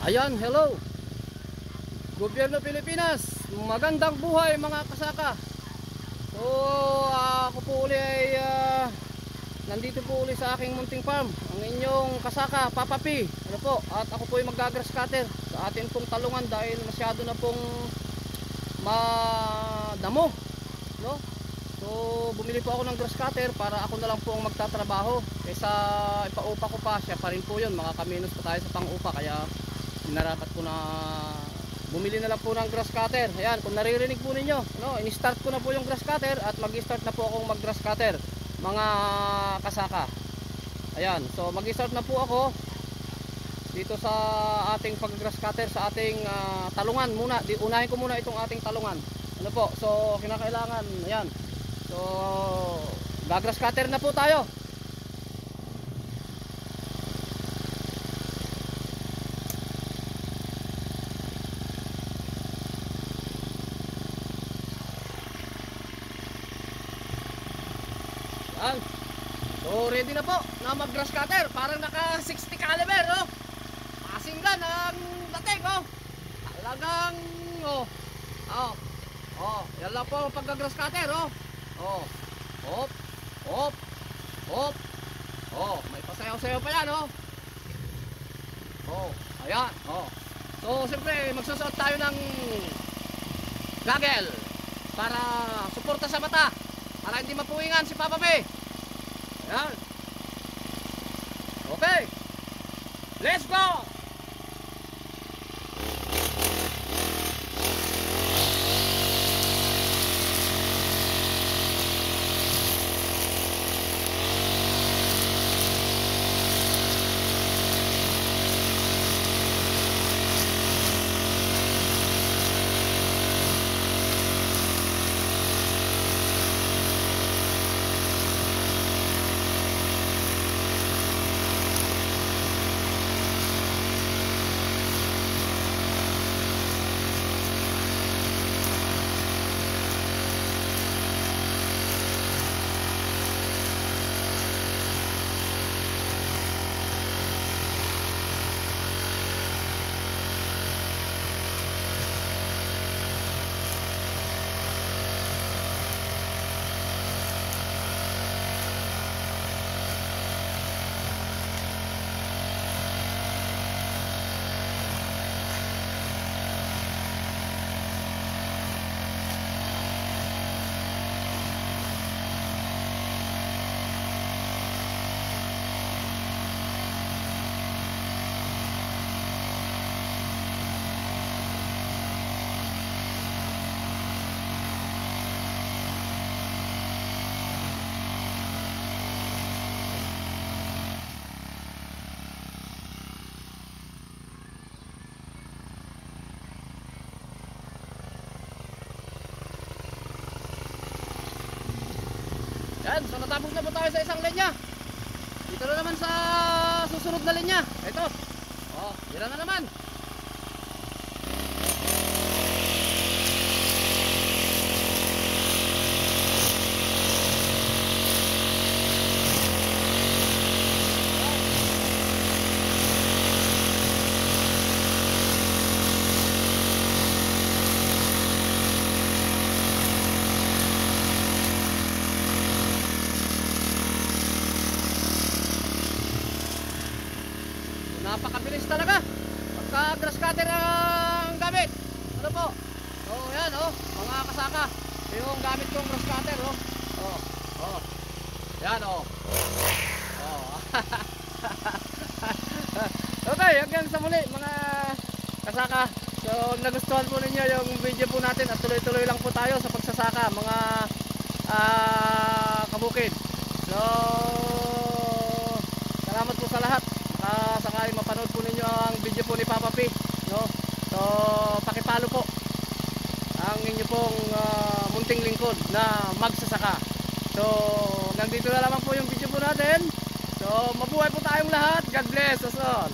Ayan, hello Gobyerno Pilipinas, magandang buhay mga kasaka. So ako po uli ay nandito po uli sa aking munting farm, ang inyong kasaka, Papa P. Ano po? At ako po ay mag-grass cutter sa atin pong talungan dahil masyado na pong madamo, no? So bumili po ako ng grass cutter para ako na lang po ang magtatrabaho kaysa ipaupa ko pa. Siya pa rin po yun, makakaminos pa tayo sa pang-upa, kaya inarapat ko na bumili na lang po ng grass cutter. Ayan, kung naririnig po ninyo, no, in-start ko na po yung grass cutter at mag-start na po akong mag-grass cutter mga kasaka. Ayan, so mag-start na po ako dito sa ating pag-grass cutter sa ating talungan muna. Unahin ko muna itong ating talungan. Ano po? So kinakailangan, ayan. So ga-grass cutter na po tayo. Yan. So ready na po na mag-grass cutter. Parang naka 60 caliber, no? Pasinggan ang dating, oh. Talagang yan lang po ang pag-grass cutter, oh. Hop, hop, hop. May pasayaw-sayaw pa yan, oh. Ayan, So siyempre magsusuot tayo ng goggle para suporta sa mata, para hindi mapuwingan si Papa P. Ayan. Okay. Let's go! Yan, so natapos na po tayo sa isang linya. Dito na naman sa susunod na linya. Ito. Yan na naman. Napakabilis talaga pagka grass cutter ang gamit. Ano po? Yan, mga kasaka, yung gamit kong grass cutter, yan, Okay, hanggang sa muli mga kasaka. So nagustuhan po ninyo yung video po natin at tuloy-tuloy lang po tayo sa pagsasaka mga kabukid. So salamat po sa lahat. Sakali mapanood po ninyo ang video po ni Papa P, no? So pakipalo po ang inyo pong munting lingkod na magsasaka. So nandito na lamang po yung video po natin. So mabuhay po tayong lahat. God bless us all.